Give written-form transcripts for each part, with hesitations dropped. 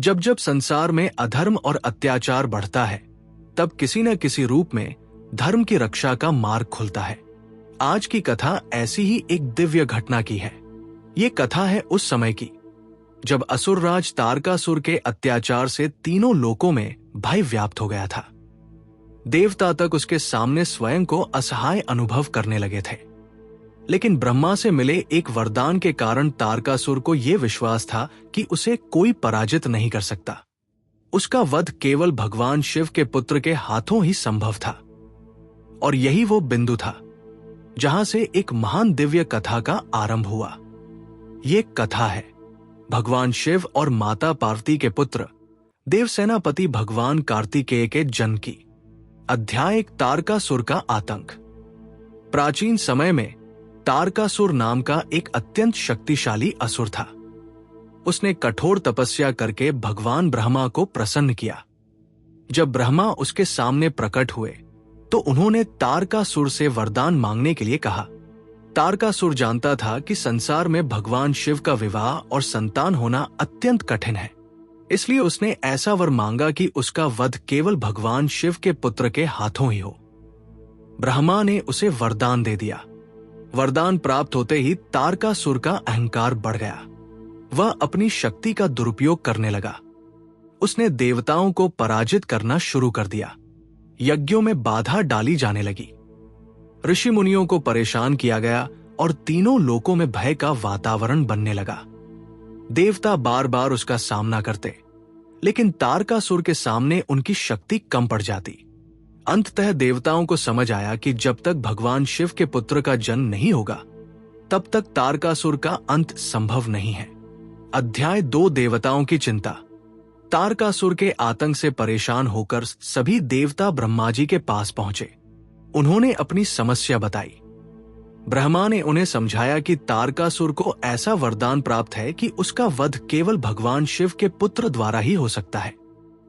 जब जब संसार में अधर्म और अत्याचार बढ़ता है, तब किसी न किसी रूप में धर्म की रक्षा का मार्ग खुलता है। आज की कथा ऐसी ही एक दिव्य घटना की है। ये कथा है उस समय की जब असुरराज तारकासुर के अत्याचार से तीनों लोकों में भय व्याप्त हो गया था। देवता तक उसके सामने स्वयं को असहाय अनुभव करने लगे थे। लेकिन ब्रह्मा से मिले एक वरदान के कारण तारकासुर को यह विश्वास था कि उसे कोई पराजित नहीं कर सकता। उसका वध केवल भगवान शिव के पुत्र के हाथों ही संभव था। और यही वो बिंदु था जहां से एक महान दिव्य कथा का आरंभ हुआ। ये कथा है भगवान शिव और माता पार्वती के पुत्र देवसेनापति भगवान कार्तिकेय के जन्म की। अध्याय 1, तारकासुर का आतंक। प्राचीन समय में तारकासुर नाम का एक अत्यंत शक्तिशाली असुर था। उसने कठोर तपस्या करके भगवान ब्रह्मा को प्रसन्न किया। जब ब्रह्मा उसके सामने प्रकट हुए तो उन्होंने तारकासुर से वरदान मांगने के लिए कहा। तारकासुर जानता था कि संसार में भगवान शिव का विवाह और संतान होना अत्यंत कठिन है, इसलिए उसने ऐसा वर मांगा कि उसका वध केवल भगवान शिव के पुत्र के हाथों ही हो। ब्रह्मा ने उसे वरदान दे दिया। वरदान प्राप्त होते ही तारकासुर का अहंकार बढ़ गया। वह अपनी शक्ति का दुरुपयोग करने लगा। उसने देवताओं को पराजित करना शुरू कर दिया। यज्ञों में बाधा डाली जाने लगी। ऋषि मुनियों को परेशान किया गया और तीनों लोकों में भय का वातावरण बनने लगा। देवता बार बार उसका सामना करते, लेकिन तारकासुर के सामने उनकी शक्ति कम पड़ जाती। अंततः देवताओं को समझ आया कि जब तक भगवान शिव के पुत्र का जन्म नहीं होगा, तब तक तारकासुर का अंत संभव नहीं है। अध्याय 2, देवताओं की चिंता। तारकासुर के आतंक से परेशान होकर सभी देवता ब्रह्मा जी के पास पहुंचे। उन्होंने अपनी समस्या बताई। ब्रह्मा ने उन्हें समझाया कि तारकासुर को ऐसा वरदान प्राप्त है कि उसका वध केवल भगवान शिव के पुत्र द्वारा ही हो सकता है।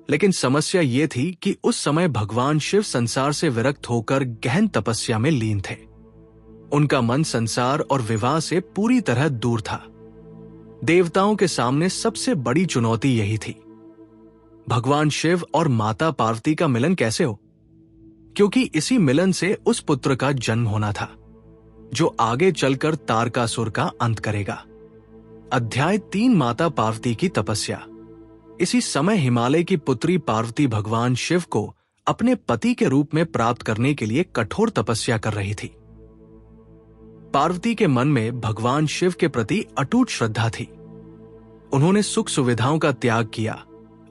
लेकिन समस्या ये थी कि उस समय भगवान शिव संसार से विरक्त होकर गहन तपस्या में लीन थे। उनका मन संसार और विवाह से पूरी तरह दूर था। देवताओं के सामने सबसे बड़ी चुनौती यही थी, भगवान शिव और माता पार्वती का मिलन कैसे हो, क्योंकि इसी मिलन से उस पुत्र का जन्म होना था जो आगे चलकर तारकासुर का अंत करेगा। अध्याय 3, माता पार्वती की तपस्या। इसी समय हिमालय की पुत्री पार्वती भगवान शिव को अपने पति के रूप में प्राप्त करने के लिए कठोर तपस्या कर रही थी। पार्वती के मन में भगवान शिव के प्रति अटूट श्रद्धा थी। उन्होंने सुख सुविधाओं का त्याग किया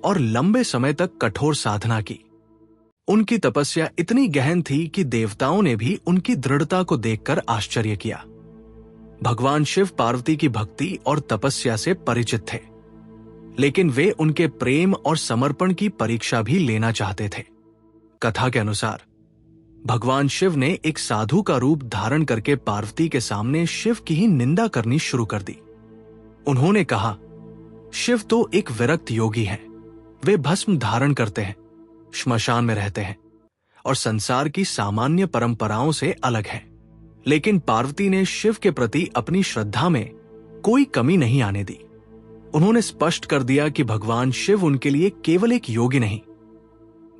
और लंबे समय तक कठोर साधना की। उनकी तपस्या इतनी गहन थी कि देवताओं ने भी उनकी दृढ़ता को देखकर आश्चर्य किया। भगवान शिव पार्वती की भक्ति और तपस्या से परिचित थे, लेकिन वे उनके प्रेम और समर्पण की परीक्षा भी लेना चाहते थे। कथा के अनुसार भगवान शिव ने एक साधु का रूप धारण करके पार्वती के सामने शिव की ही निंदा करनी शुरू कर दी। उन्होंने कहा, शिव तो एक विरक्त योगी हैं। वे भस्म धारण करते हैं, श्मशान में रहते हैं और संसार की सामान्य परंपराओं से अलग हैं। लेकिन पार्वती ने शिव के प्रति अपनी श्रद्धा में कोई कमी नहीं आने दी। उन्होंने स्पष्ट कर दिया कि भगवान शिव उनके लिए केवल एक योगी नहीं,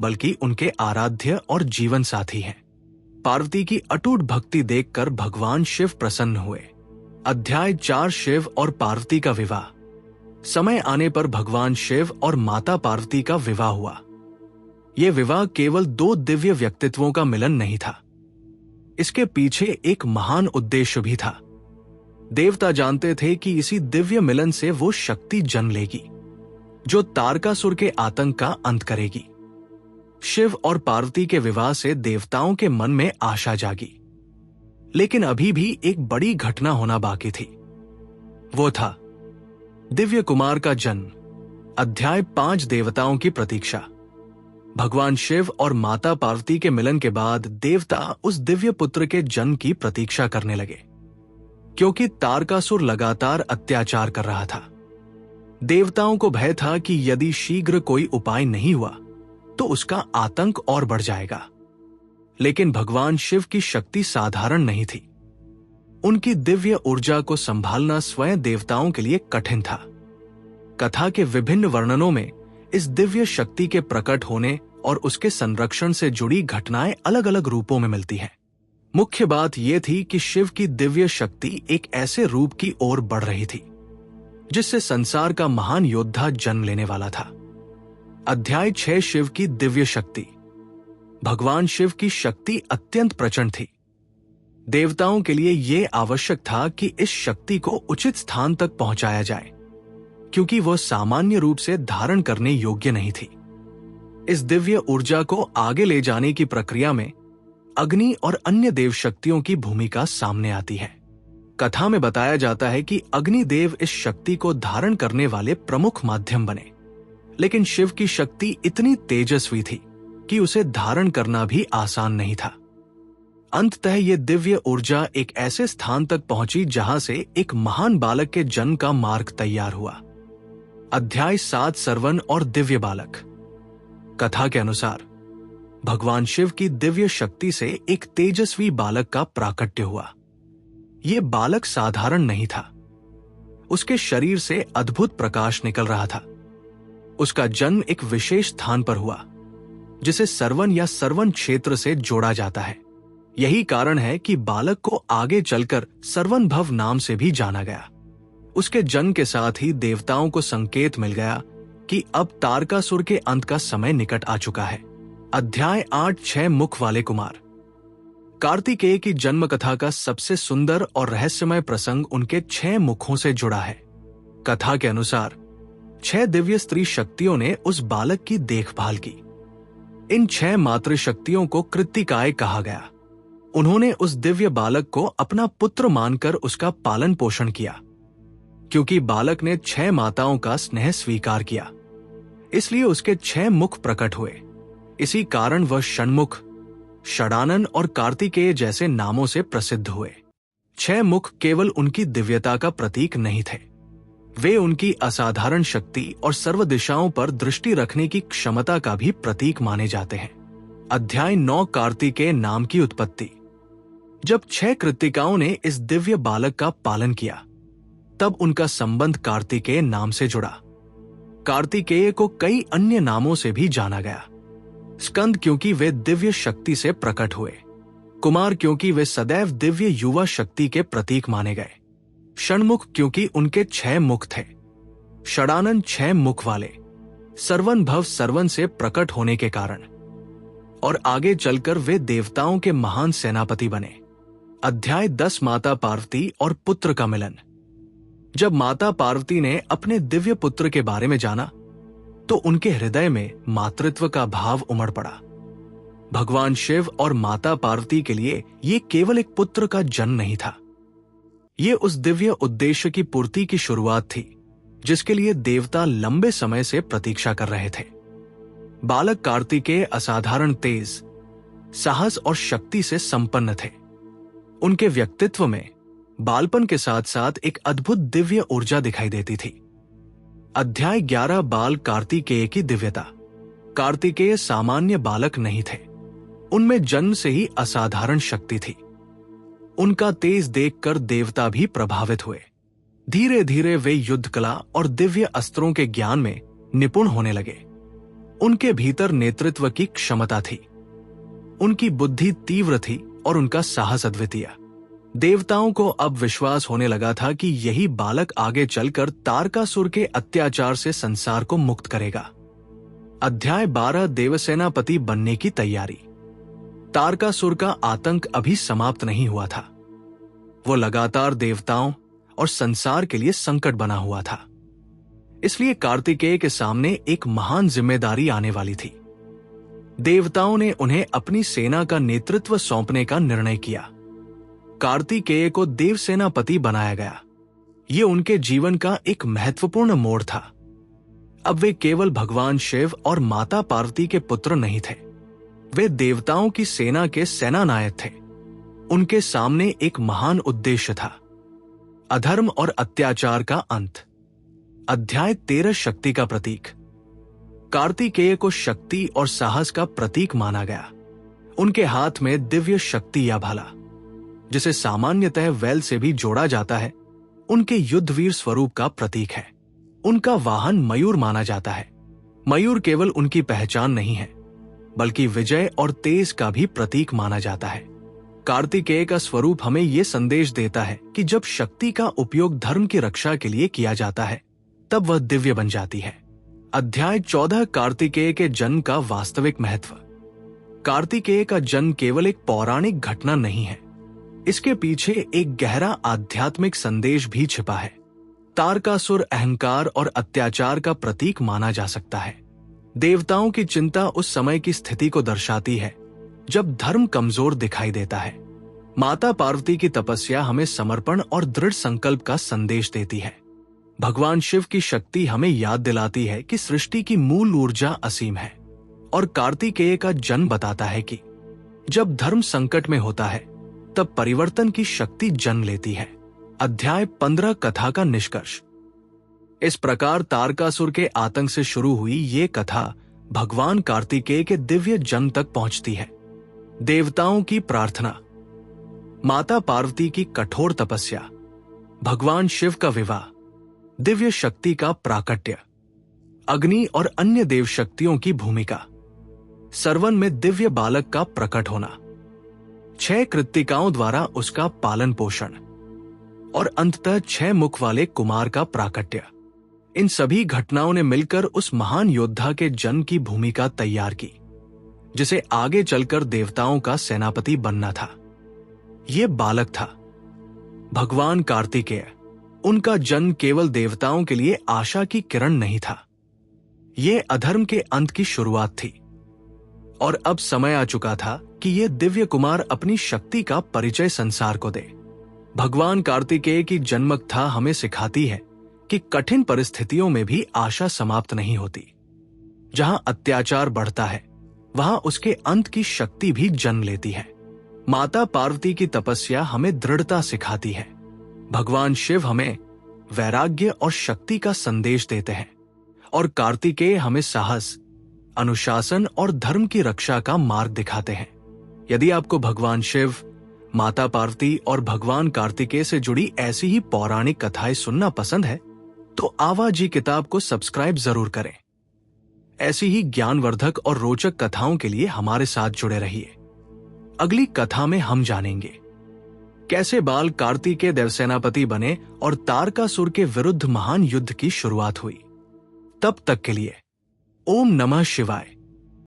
बल्कि उनके आराध्य और जीवन साथी हैं। पार्वती की अटूट भक्ति देखकर भगवान शिव प्रसन्न हुए। अध्याय 4, शिव और पार्वती का विवाह। समय आने पर भगवान शिव और माता पार्वती का विवाह हुआ। यह विवाह केवल 2 दिव्य व्यक्तित्वों का मिलन नहीं था, इसके पीछे एक महान उद्देश्य भी था। देवता जानते थे कि इसी दिव्य मिलन से वो शक्ति जन्म लेगी जो तारकासुर के आतंक का अंत करेगी। शिव और पार्वती के विवाह से देवताओं के मन में आशा जागी, लेकिन अभी भी एक बड़ी घटना होना बाकी थी। वो था दिव्य कुमार का जन्म। अध्याय 5, देवताओं की प्रतीक्षा। भगवान शिव और माता पार्वती के मिलन के बाद देवता उस दिव्य पुत्र के जन्म की प्रतीक्षा करने लगे, क्योंकि तारकासुर लगातार अत्याचार कर रहा था। देवताओं को भय था कि यदि शीघ्र कोई उपाय नहीं हुआ तो उसका आतंक और बढ़ जाएगा। लेकिन भगवान शिव की शक्ति साधारण नहीं थी। उनकी दिव्य ऊर्जा को संभालना स्वयं देवताओं के लिए कठिन था। कथा के विभिन्न वर्णनों में इस दिव्य शक्ति के प्रकट होने और उसके संरक्षण से जुड़ी घटनाएं अलग अलग रूपों में मिलती हैं। मुख्य बात यह थी कि शिव की दिव्य शक्ति एक ऐसे रूप की ओर बढ़ रही थी जिससे संसार का महान योद्धा जन्म लेने वाला था। अध्याय 6 शिव की दिव्य शक्ति। भगवान शिव की शक्ति अत्यंत प्रचंड थी। देवताओं के लिए यह आवश्यक था कि इस शक्ति को उचित स्थान तक पहुंचाया जाए, क्योंकि वह सामान्य रूप से धारण करने योग्य नहीं थी। इस दिव्य ऊर्जा को आगे ले जाने की प्रक्रिया में अग्नि और अन्य देव शक्तियों की भूमिका सामने आती है। कथा में बताया जाता है कि अग्निदेव इस शक्ति को धारण करने वाले प्रमुख माध्यम बने, लेकिन शिव की शक्ति इतनी तेजस्वी थी कि उसे धारण करना भी आसान नहीं था। अंततः यह दिव्य ऊर्जा एक ऐसे स्थान तक पहुंची जहां से एक महान बालक के जन्म का मार्ग तैयार हुआ। अध्याय 7 सरवन और दिव्य बालक। कथा के अनुसार भगवान शिव की दिव्य शक्ति से एक तेजस्वी बालक का प्राकट्य हुआ। यह बालक साधारण नहीं था। उसके शरीर से अद्भुत प्रकाश निकल रहा था। उसका जन्म एक विशेष स्थान पर हुआ जिसे सरवन या सरवन क्षेत्र से जोड़ा जाता है। यही कारण है कि बालक को आगे चलकर सरवन भव नाम से भी जाना गया। उसके जन्म के साथ ही देवताओं को संकेत मिल गया कि अब तारकासुर के अंत का समय निकट आ चुका है। अध्याय 8 6 मुख वाले कुमार। कार्तिकेय की जन्म कथा का सबसे सुंदर और रहस्यमय प्रसंग उनके 6 मुखों से जुड़ा है। कथा के अनुसार 6 दिव्य स्त्री शक्तियों ने उस बालक की देखभाल की। इन 6 मातृशक्तियों को कृत्तिकाएं कहा गया। उन्होंने उस दिव्य बालक को अपना पुत्र मानकर उसका पालन पोषण किया। क्योंकि बालक ने 6 माताओं का स्नेह स्वीकार किया, इसलिए उसके 6 मुख प्रकट हुए। इसी कारण वह षण्मुख, षडानन और कार्तिकेय जैसे नामों से प्रसिद्ध हुए। 6 मुख केवल उनकी दिव्यता का प्रतीक नहीं थे, वे उनकी असाधारण शक्ति और सर्व दिशाओं पर दृष्टि रखने की क्षमता का भी प्रतीक माने जाते हैं। अध्याय 9 कार्तिकेय नाम की उत्पत्ति। जब 6 कृत्तिकाओं ने इस दिव्य बालक का पालन किया, तब उनका संबंध कार्तिकेय नाम से जुड़ा। कार्तिकेय को कई अन्य नामों से भी जाना गया। स्कंद क्योंकि वे दिव्य शक्ति से प्रकट हुए, कुमार क्योंकि वे सदैव दिव्य युवा शक्ति के प्रतीक माने गए, षण्मुख क्योंकि उनके 6 मुख थे, षडानन 6 मुख वाले, सरवन भव सरवन से प्रकट होने के कारण, और आगे चलकर वे देवताओं के महान सेनापति बने। अध्याय 10 माता पार्वती और पुत्र का मिलन। जब माता पार्वती ने अपने दिव्य पुत्र के बारे में जाना तो उनके हृदय में मातृत्व का भाव उमड़ पड़ा। भगवान शिव और माता पार्वती के लिए ये केवल एक पुत्र का जन्म नहीं था, ये उस दिव्य उद्देश्य की पूर्ति की शुरुआत थी जिसके लिए देवता लंबे समय से प्रतीक्षा कर रहे थे। बालक कार्तिकेय असाधारण तेज, साहस और शक्ति से संपन्न थे। उनके व्यक्तित्व में बालपन के साथ साथ एक अद्भुत दिव्य ऊर्जा दिखाई देती थी। अध्याय 11 बाल कार्तिकेय की दिव्यता। कार्तिकेय सामान्य बालक नहीं थे, उनमें जन्म से ही असाधारण शक्ति थी। उनका तेज देखकर देवता भी प्रभावित हुए। धीरे धीरे वे युद्ध कला और दिव्य अस्त्रों के ज्ञान में निपुण होने लगे। उनके भीतर नेतृत्व की क्षमता थी, उनकी बुद्धि तीव्र थी और उनका साहस अद्वितीय। देवताओं को अब विश्वास होने लगा था कि यही बालक आगे चलकर तारकासुर के अत्याचार से संसार को मुक्त करेगा। अध्याय 12 देवसेनापति बनने की तैयारी। तारकासुर का आतंक अभी समाप्त नहीं हुआ था, वो लगातार देवताओं और संसार के लिए संकट बना हुआ था। इसलिए कार्तिकेय के सामने एक महान जिम्मेदारी आने वाली थी। देवताओं ने उन्हें अपनी सेना का नेतृत्व सौंपने का निर्णय किया। कार्तिकेय को देवसेनापति बनाया गया। ये उनके जीवन का एक महत्वपूर्ण मोड़ था। अब वे केवल भगवान शिव और माता पार्वती के पुत्र नहीं थे, वे देवताओं की सेना के सेनानायक थे। उनके सामने एक महान उद्देश्य था, अधर्म और अत्याचार का अंत। अध्याय 13 शक्ति का प्रतीक। कार्तिकेय को शक्ति और साहस का प्रतीक माना गया। उनके हाथ में दिव्य शक्ति या भाला, जिसे सामान्यतः वैल से भी जोड़ा जाता है, उनके युद्धवीर स्वरूप का प्रतीक है। उनका वाहन मयूर माना जाता है। मयूर केवल उनकी पहचान नहीं है, बल्कि विजय और तेज का भी प्रतीक माना जाता है। कार्तिकेय का स्वरूप हमें यह संदेश देता है कि जब शक्ति का उपयोग धर्म की रक्षा के लिए किया जाता है, तब वह दिव्य बन जाती है। अध्याय 14 कार्तिकेय के जन्म का वास्तविक महत्व। कार्तिकेय का जन्म केवल एक पौराणिक घटना नहीं है, इसके पीछे एक गहरा आध्यात्मिक संदेश भी छिपा है। तारकासुर अहंकार और अत्याचार का प्रतीक माना जा सकता है। देवताओं की चिंता उस समय की स्थिति को दर्शाती है जब धर्म कमजोर दिखाई देता है। माता पार्वती की तपस्या हमें समर्पण और दृढ़ संकल्प का संदेश देती है। भगवान शिव की शक्ति हमें याद दिलाती है कि सृष्टि की मूल ऊर्जा असीम है। और कार्तिकेय का जन्म बताता है कि जब धर्म संकट में होता है, तब परिवर्तन की शक्ति जन्म लेती है। अध्याय 15 कथा का निष्कर्ष। इस प्रकार तारकासुर के आतंक से शुरू हुई ये कथा भगवान कार्तिकेय के दिव्य जन्म तक पहुंचती है। देवताओं की प्रार्थना, माता पार्वती की कठोर तपस्या, भगवान शिव का विवाह, दिव्य शक्ति का प्राकट्य, अग्नि और अन्य देव शक्तियों की भूमिका, सरवन में दिव्य बालक का प्रकट होना, 6 कृत्तिकाओं द्वारा उसका पालन पोषण और अंततः 6 मुख वाले कुमार का प्राकट्य। इन सभी घटनाओं ने मिलकर उस महान योद्धा के जन्म की भूमिका तैयार की, जिसे आगे चलकर देवताओं का सेनापति बनना था। यह बालक था भगवान कार्तिकेय। उनका जन्म केवल देवताओं के लिए आशा की किरण नहीं था, यह अधर्म के अंत की शुरुआत थी। और अब समय आ चुका था कि यह दिव्य कुमार अपनी शक्ति का परिचय संसार को दे। भगवान कार्तिकेय की जन्मकथा हमें सिखाती है कि कठिन परिस्थितियों में भी आशा समाप्त नहीं होती। जहां अत्याचार बढ़ता है, वहां उसके अंत की शक्ति भी जन्म लेती है। माता पार्वती की तपस्या हमें दृढ़ता सिखाती है। भगवान शिव हमें वैराग्य और शक्ति का संदेश देते हैं, और कार्तिकेय हमें साहस, अनुशासन और धर्म की रक्षा का मार्ग दिखाते हैं। यदि आपको भगवान शिव, माता पार्वती और भगवान कार्तिकेय से जुड़ी ऐसी ही पौराणिक कथाएं सुनना पसंद है, तो आवाजी किताब को सब्सक्राइब जरूर करें। ऐसी ही ज्ञानवर्धक और रोचक कथाओं के लिए हमारे साथ जुड़े रहिए। अगली कथा में हम जानेंगे कैसे बाल कार्तिकेय देवसेनापति बने और तारकासुर के विरुद्ध महान युद्ध की शुरुआत हुई। तब तक के लिए ओम नमः शिवाय।